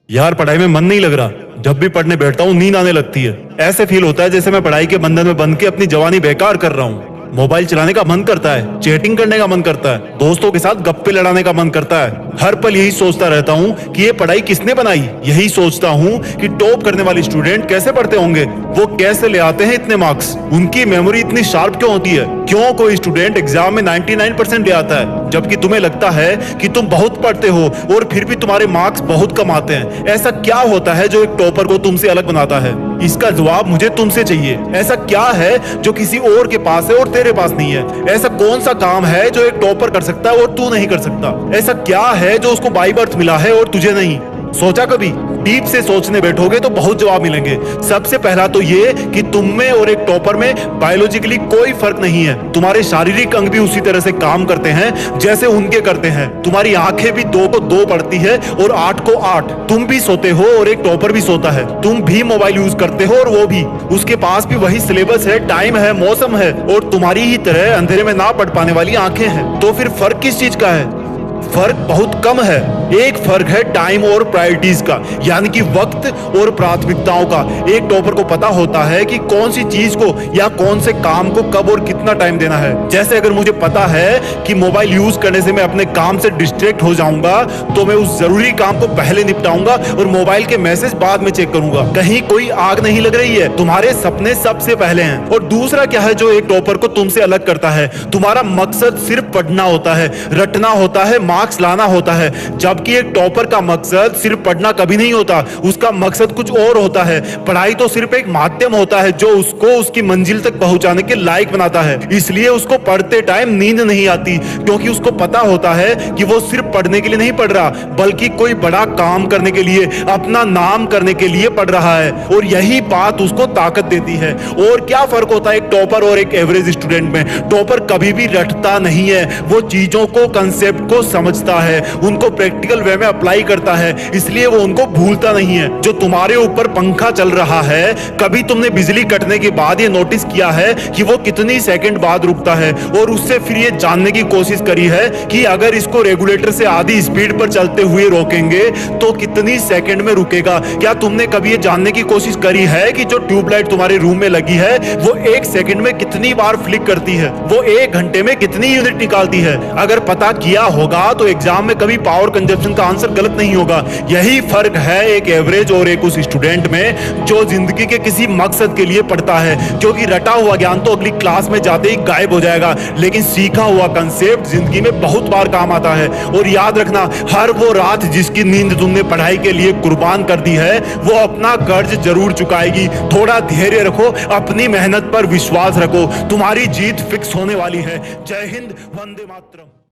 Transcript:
यार पढ़ाई में मन नहीं लग रहा। जब भी पढ़ने बैठता हूँ नींद आने लगती है। ऐसे फील होता है जैसे मैं पढ़ाई के बंधन में बंध के अपनी जवानी बेकार कर रहा हूँ। मोबाइल चलाने का मन करता है, चैटिंग करने का मन करता है, दोस्तों के साथ गप्पे लड़ाने का मन करता है। हर पल यही सोचता रहता हूँ कि ये पढ़ाई किसने बनाई। यही सोचता हूँ कि टॉप करने वाले स्टूडेंट कैसे पढ़ते होंगे, वो कैसे ले आते हैं इतने मार्क्स, उनकी मेमोरी इतनी शार्प क्यों होती है, क्यों कोई स्टूडेंट एग्जाम में 99% ले आता है जबकि तुम्हें लगता है कि तुम बहुत पढ़ते हो और फिर भी तुम्हारे मार्क्स बहुत कम आते हैं। ऐसा क्या होता है जो एक टॉपर को तुमसे अलग बनाता है? इसका जवाब मुझे तुमसे चाहिए। ऐसा क्या है जो किसी और के पास है और तेरे पास नहीं है? ऐसा कौन सा काम है जो एक टॉपर कर सकता है और तू नहीं कर सकता? ऐसा क्या है जो उसको बाय बर्थ मिला है और तुझे नहीं? सोचा कभी? डीप से सोचने बैठोगे तो बहुत जवाब मिलेंगे। सबसे पहला तो ये कि तुम में और एक टॉपर में बायोलॉजिकली कोई फर्क नहीं है। तुम्हारे शारीरिक अंग भी उसी तरह से काम करते हैं जैसे उनके करते हैं। तुम्हारी आंखें भी 2 को 2 पढ़ती है और 8 को 8। तुम भी सोते हो और एक टॉपर भी सोता है। तुम भी मोबाइल यूज करते हो और वो भी। उसके पास भी वही सिलेबस है, टाइम है, मौसम है और तुम्हारी ही तरह अंधेरे में ना पढ़ पाने वाली आंखें हैं। तो फिर फर्क किस चीज का है? फर्क बहुत कम है। एक फर्क है टाइम और प्रायोरिटीज का, यानी कि वक्त और प्राथमिकताओं का। एक टॉपर को पता होता है कि कौन सी चीज को या कौन से काम को कब और कितना टाइम देना है। जैसे अगर मुझे पता है कि मोबाइल यूज करने से मैं अपने काम से डिस्ट्रैक्ट हो जाऊंगा तो मैं उस जरूरी काम को पहले निपटाऊंगा और मोबाइल के मैसेज बाद में चेक करूंगा। कहीं कोई आग नहीं लग रही है, तुम्हारे सपने सबसे पहले हैं। और दूसरा क्या है जो एक टॉपर को तुमसे अलग करता है? तुम्हारा मकसद सिर्फ पढ़ना होता है, रटना होता है, मार्क्स लाना होता है। जबकि एक टॉपर का मकसद सिर्फ पढ़ना कभी नहीं होता, उसका मकसद कुछ और होता है। पढ़ाई तो सिर्फ एक माध्यम होता है जो उसको उसकी मंजिल तक पहुंचाने के लायक बनाता है। इसलिए उसको पढ़ते टाइम नींद नहीं आती, क्योंकि उसको पता होता है कि वो सिर्फ पढ़ने के लिए नहीं पढ़ रहा, बल्कि कोई बड़ा काम करने के लिए, अपना नाम करने के लिए पढ़ रहा है। और यही बात उसको ताकत देती है। और क्या फर्क होता है एक टॉपर और एक एवरेज स्टूडेंट में? टॉपर कभी भी रटता नहीं है, वो चीजों को, कंसेप्ट को समझता है, उनको प्रैक्टिकल वे में अप्लाई करता है, इसलिए वो उनको भूलता नहीं है। जो तुम्हारे ऊपर पंखा चल रहा है, कभी तुमने बिजली कटने के बाद ये नोटिस किया है कि वो कितनी सेकंड बाद रुकता है? और उससे फिर ये जानने की कोशिश करी है कि अगर इसको रेगुलेटर से आधी स्पीड पर चलते हुए रोकेंगे तो कितनी सेकंड में रुकेगा? क्या तुमने कभी ये जानने की कोशिश करी है कि जो ट्यूबलाइट तुम्हारे रूम में लगी है वो 1 सेकंड में कितनी बार फ्लिक करती है? वो 1 घंटे में कितनी यूनिट निकालती है? अगर पता किया होगा तो एग्जाम में कभी पावर कंजप्शन का आंसर गलत नहीं होगा। यही फर्क है एक एवरेज और एक उस स्टूडेंट में जो जिंदगी के किसी मकसद के लिए पढ़ता है। क्योंकि रटा हुआ ज्ञान तो अगली क्लास में जाते ही गायब हो जाएगा, लेकिन सीखा हुआ कंसेप्ट जिंदगी में बहुत बार काम आता है। और याद रखना, हर वो रात जिसकी नींद तुमने पढ़ाई के लिए कुर्बान कर दी है वो अपना कर्ज जरूर चुकाएगी। थोड़ा धैर्य रखो, अपनी मेहनत पर विश्वास रखो, तुम्हारी जीत फिक्स होने वाली है। जय हिंद, वंदे मातरम।